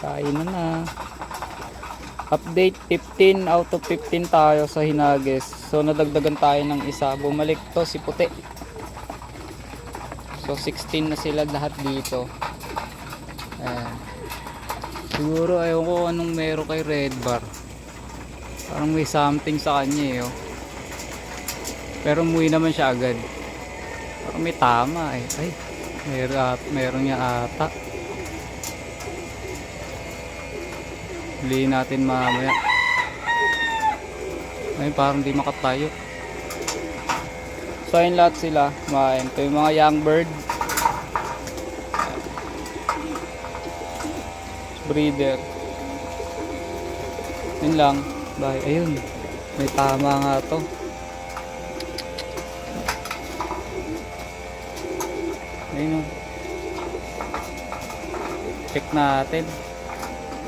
Kainan na. Update 15 out of 15 tayo sa Hinages. So nadagdagan tayo ng isa. Bumalik to si Puti. So 16 na sila lahat dito. Ayan. Siguro ayaw ko anong meron kay Red Bar. Parang may something sa kanya eh. Oh. Pero umuwi naman siya agad. Parang may tama eh. Ay, meron niya ata. Huliin natin mamaya. Ay, parang di makatayo. So ayun lahat sila. Kumain. Ito yung mga young bird. Breeder. Yun lang. Bye. Ayun. May tama nga to. Ayun o. Check natin.